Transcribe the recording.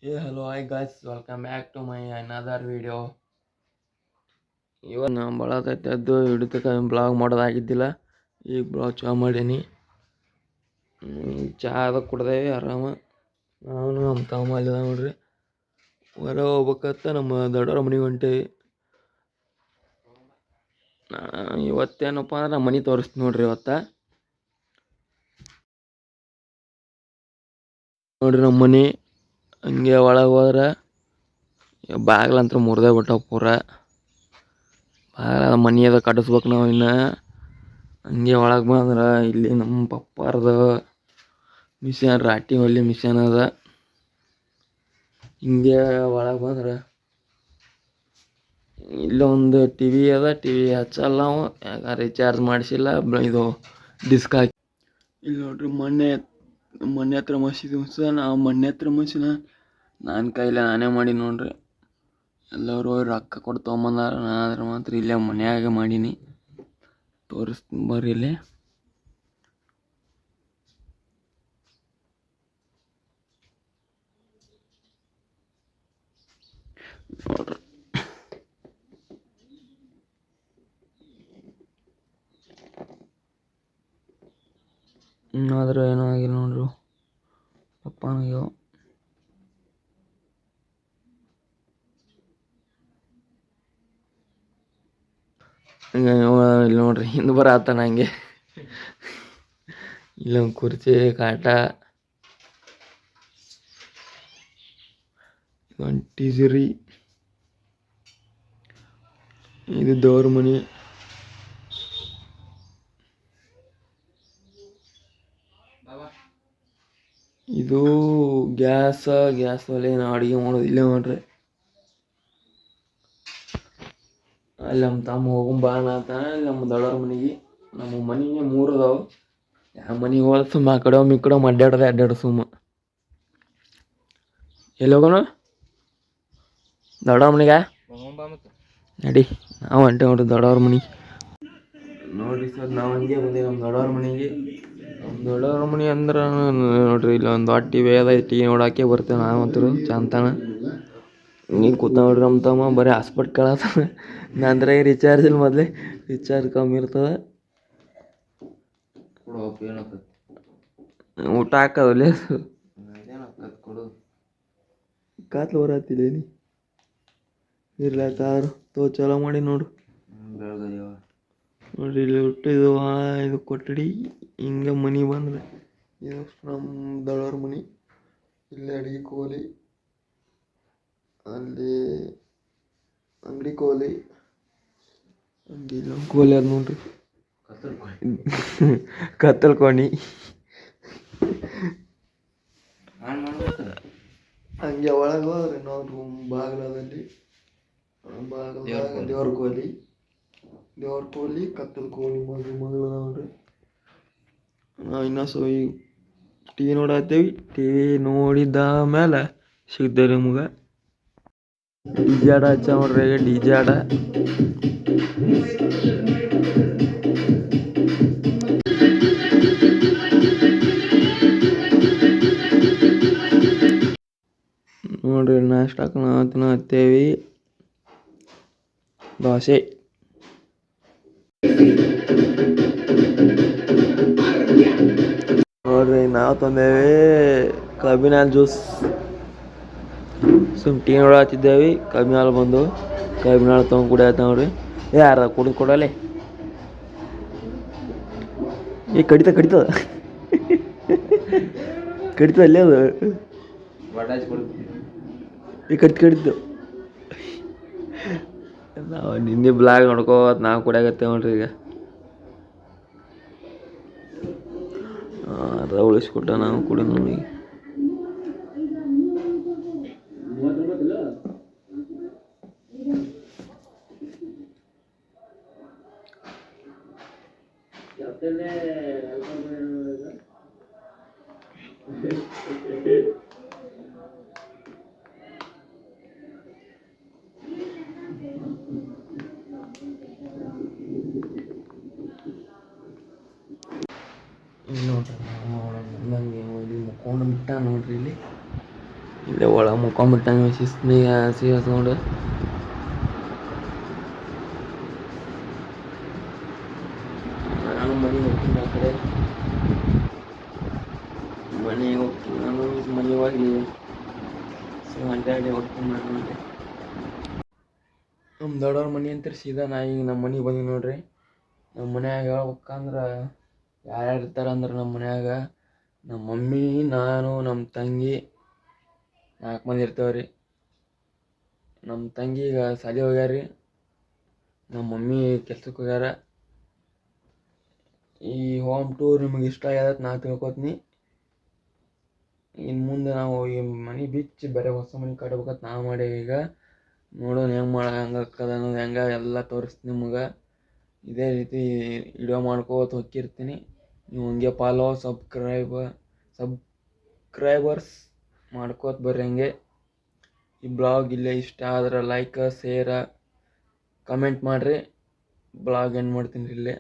Hello, hi guys, welcome back to my another video. ಇವತ್ತು ನಾನು ಬಳತೈತೆ ಅದು ಹಿಡಿತಕ್ಕ ಬ್ಲಾಗ್ ಮಾಡೋದಾಗಿದ್ದಿಲ್ಲ. ಈಗ ಬ್ಲಾಗ್ ಚಾಲು ಮಾಡೀನಿ. ಚಹಾ ಕುಡ್ದೇವಿ ಆರಾಮ. ನಾವು ನಮ್ಮ ತಮ್ಮ ಅಲ್ಲಿದ ನೋಡ್ರಿ. ಹೊರ ಹೋಗ್ಬೇಕತ್ತ ನಮ್ಮ ದೊಡ್ಡವ್ರ ಮನೆಗೆ ಹೊಂಟೇವಿ. ಇವತ್ತೇನಪ್ಪ ಅಂದ್ರೆ ನಮ್ಮ ಮನೆ ತೋರಿಸ್ತೀನಿ ನೋಡ್ರಿ. ನೋಡ್ರಿ ನಮ್ಮ ಮನೆ ಹಂಗೆ ಒಳಗೆ ಹೋದ್ರೆ ಬಾಗಿಲಂತ್ರ ಮುರಿದೇ ಬಿಟ್ಟಾವ ಪೂರ. ಮನೆ ಅದ ಕಟ್ಟಿಸ್ಬೇಕು ನಾವು ಇನ್ನು. ಹಂಗೆ ಒಳಗೆ ಬಂದ್ರೆ ಇಲ್ಲಿ ನಮ್ಮ ಪಪ್ಪಾರ್ದ ಮಿಷನ್ ರಾಟಿ ಹೊಲಿ ಮಿಷನ್ ಅದ. ಹಿಂಗೆ ಒಳಗೆ ಬಂದ್ರೆ ಇಲ್ಲೊಂದು ಟಿ ವಿ ಅದ. ಟಿ ವಿ ಹಚ್ಚಲ್ಲ ನಾವು, ಯಾಕೆ ರಿಚಾರ್ಜ್ ಮಾಡಿಸಿಲ್ಲ. ಇದು ಡಿಸ್ಕ್ ಹಾಕಿ ಇಲ್ಲಿ ನೋಡ್ರಿ. ಮೊನ್ನೆ ಹತ್ರ ಮಸೀದಿ ನಾವು ಮೊನ್ನೆ ಹತ್ರ ಮಸೀನ ನಾನು ಕೈಲೇ ನಾನೇ ಮಾಡಿ ನೋಡ್ರಿ. ಎಲ್ಲರೂ ರೊಕ್ಕ ಕೊಟ್ಟು ತೊಗೊಂಬಂದಾರ. ನಾನು ಮಾತ್ರ ಇಲ್ಲೇ ಮನ್ಯಾಗ ಮಾಡೀನಿ. ತೋರಿಸ್ತೀನಿ ಬರ್ರಿ. ಇಲ್ಲಿ ನೋಡ್ರಿ. ಆದ್ರೆ ಏನೂ ಆಗಿಲ್ಲ ನೋಡ್ರಿ. ಪಪ್ಪನಾಗ್ಯಾವ. ಇಲ್ಲಿ ನೋಡ್ರಿ, ಹಿಂದೆ ಬರತ್ತಾನ ಹಂಗೆ. ಇಲ್ಲೊಂದು ಕುರ್ಚಿ ಕಾಟ, ಇದೊಂದು ಟಿಜರಿ, ಇದು ದೇವ್ರ ಮನೆ. ಇದು ಗ್ಯಾಸ್ ಒಲೆ ನಾವು ಅಡುಗೆ ಮಾಡೋದು ಇಲ್ಲೇ ನೋಡ್ರಿ. ಅಲ್ಲಿ ನಮ್ಮ ತಮ್ಮ ಹೋಗಂಬ ಅಂತಾನೆ ನಮ್ಮ ದೊಡ್ಡವ್ರ ಮನೆಗೆ. ನಮ್ಮ ಮನೆಗೆ 3 ಅದಾವು. ಯಾವ ಮನೆಗೆ ಹೋದ ಸುಮ್ಮ ಆ ಕಡೆ ಈ ಕಡೆ ಅಡ್ಡಾಡೋದು ಸುಮ್ಮ. ಎಲ್ಲಿ ಹೋಗೋಣ? ದೊಡ್ಡವ್ರ ಮನೆಗೆ ನಡಿ. ನಾವು ಹೊಂಟೆ ನೋಡ್ರಿ ದೊಡ್ಡವ್ರ ಮನೆಗೆ. ನೋಡ್ರಿ ಸರ್, ನಾವು ಹಂಗೆ ಬಂದೀವಿ ನಮ್ಮ ದೊಡ್ಡವ್ರ ಮನೆಗೆ. ನಮ್ಮ ದೊಡ್ಡವ್ರ ಮನೆ ಅಂದ್ರೆ ನೋಡ್ರಿ, ಇಲ್ಲಿ ಒಂದು ದೊಡ್ಡ ಟಿ ವಿ ಅದ. ಟಿ ವಿ ನೋಡೋಕೆ ಬರ್ತೇವೆ ನಾವಂತರು ಚಂತನ. ಹಿಂಗೆ ಕೂತ ನೋಡ್ರಿ ನಮ್ಮ ತಮ್ಮ ಬರೀ ಹಾಸ್ಪಿಟ್ ಕೇಳತ್ತಾನ. ನಂತರ ರಿಚಾರ್ಜ್ ಇಲ್ಲ, ಮೊದಲೇ ರಿಚಾರ್ಜ್ ಕಮ್ಮಿ ಇರ್ತದೆ. ಊಟ ಹಾಕೋದಿಲ್ಲ ಕೊಡು. ಕಾತ್ಲು ಬರತ್ತಿಲ್ಲ ಇರ್ಲಾತಾರು ಚಲೋ ಮಾಡಿ ನೋಡು. ನೋಡ್ರಿ ಇಲ್ಲಿ ಇದು ಕೊಠಡಿ. ಹಿಂಗೆ ಮನೆ ಬಂದ್ರೆ ಇದು ನಮ್ಮ ದೊಡ್ಡವ್ರ ಮನೆ. ಇಲ್ಲಿ ಅಡಿಗೆ ಕೋಲಿ, ಅಲ್ಲಿ ಅಂಗಡಿ ಕೋಲಿ, ಇಲ್ಲೊಂದು ಕೋಲಿ ಅದು ನೋಡ್ರಿ. ಕತ್ತಲ್ಕೋಣಿ ಹಂಗೆ ಒಳಗೆ ಹೋದ್ರೆ ನೋಡ್ರಿ ಬಾಗಿಲದಲ್ಲಿ ದೇವ್ರ ಕೋಲಿ ಕತ್ತಲ್ ಕೋಳಿ ಮಗಳು ನೋಡ್ರಿ. ನಾವು ಇನ್ನೂ ಈ ಟಿ ವಿ ನೋಡತ್ತೀವಿ. ಟಿ ವಿ ನೋಡಿದ ಮೇಲೆ ಸಿಗ್ತೇವೆ ನಿಮ್ಗೆ. ಡಿ ಜೆ ಆಡ ಹಚ್ಚ ನೋಡ್ರಿ. ಡಿ ಜೆ ಆಡ ನೋಡ್ರಿ. ನಾಷ್ಟಕ್ಕೆ ನಾವು ತಿನ್ನತ್ತೇವಿ ದೋಸೆ. ನೋಡ್ರಿ ನಾವು ತಂದೇವಿ ಕಬ್ಬಿನ ಜ್ಯೂಸ್. ಸುಮ್ ಟೀ ನೋಡತ್ತಿದ್ದೇವೆ. ಕಬ್ಬಿನ ಹಾಲು ಬಂದು ಕಬ್ಬಿನ ಹಾಲು ತೊಗೊಂಡು ಕುಡಿಯತ್ತ ನೋಡ್ರಿ. ಯಾರ ಕೊಡಲೆ ಈ ಕಡಿತದ ಅಲ್ಲೇ ಅದು ಈ ಕಡಿತು. ನಾವು ನಿನ್ನೆ ಬ್ಲಾಗ್ ನೋಡ್ಕೋತ ನಾವು ಕುಡಿಯಾಗತ್ತೇವೆ ನೋಡ್ರಿ. ಈಗ ಅದ ಉಳಿಸ್ಕೊಟ್ಟ ನಾವು ಕುಡಿ ನೋಡಿ. ನೋಡ್ರಿ ಇಲ್ಲಿ ಮುಕ್ಕೊಂಡು ಬಿಟ್ಟ ನೋಡ್ರಿ. ಇಲ್ಲಿ ಇಲ್ಲೇ ಒಳಗೆ ಮುಕ್ಕೊಂಬಿಟ್ಟಂಗೆ ಶಿಸ್ತಿಗೆ ಸೀರಿಯಸ್ಕೊಂಡು. ನಾನು ಮನೆಗೆ ಹೋಗ್ತೀನಿ ಆ ಕಡೆ. ಮನೆಗೆ ಹೋಗ್ತೀನಿ ನಾನು. ಮನೆಗೆ ಹೋಗಿ ಅಡ್ಡಾಡಿ ಹೋಗ್ತೀನಿ ನಾನು. ನಮ್ಮ ದೊಡ್ಡವ್ರ ಮನೆ ಅಂತ ಸೀದಾ ನಾ ಈಗ ನಮ್ಮ ಮನೆಗೆ ಬಂದೀನಿ ನೋಡ್ರಿ. ನಮ್ಮ ಮನ್ಯಾಗ ಹೇಳ್ಬೇಕಂದ್ರೆ ಯಾರ್ಯಾರು ಇರ್ತಾರೆ ಅಂದ್ರೆ ನಮ್ಮ ಮನ್ಯಾಗ ನಮ್ಮ ಮಮ್ಮಿ, ನಾನು, ನಮ್ಮ ತಂಗಿ 4 ಮಂದಿ ಇರ್ತೇವ್ರಿ. ನಮ್ಮ ತಂಗಿ ಈಗ ಶಾಲೆ ಹೋಗ್ಯಾರ. ನಮ್ಮ ಮಮ್ಮಿ ಕೆಲ್ಸಕ್ಕೆ ಹೋಗ್ಯಾರ. ಈ ಹೋಮ್ ಟೂರ್ ನಿಮಗೆ ಇಷ್ಟ ಆಗ್ಯದ ನಾ ತಿಳ್ಕೊತೀನಿ. ಇನ್ನು ಮುಂದೆ ನಾವು ಈ ಮನೆ ಬಿಚ್ಚಿ ಬೇರೆ ಹೊಸ ಮನೆ ಕಟ್ಬೇಕಂತ ನಾವು ಮಾಡೀವಿ. ಈಗ ನೋಡೋಣ ಹೆಂಗೆ ಆಕ್ಕದ ಅನ್ನೋದು, ಎಲ್ಲ ತೋರಿಸ್ತೀನಿ ನಿಮ್ಗೆ. ಇದೇ ರೀತಿ ವಿಡಿಯೋ ಮಾಡ್ಕೋತ ಹೋಗಿರ್ತೀನಿ. ನೀವು ಹಂಗೆ ಸಬ್ಸ್ಕ್ರೈಬರ್ಸ್ ಮಾಡ್ಕೋತ ಬರ್ರಿ. ಹಂಗೆ ಈ ಬ್ಲಾಗ್ ಇಲ್ಲೇ ಇಷ್ಟ ಆದ್ರೆ ಲೈಕ್, ಶೇರ್, ಕಮೆಂಟ್ ಮಾಡಿರಿ. ಬ್ಲಾಗ್ ಎಂಡ್ ಮಾಡ್ತೀನಿ ಇಲ್ಲೇ.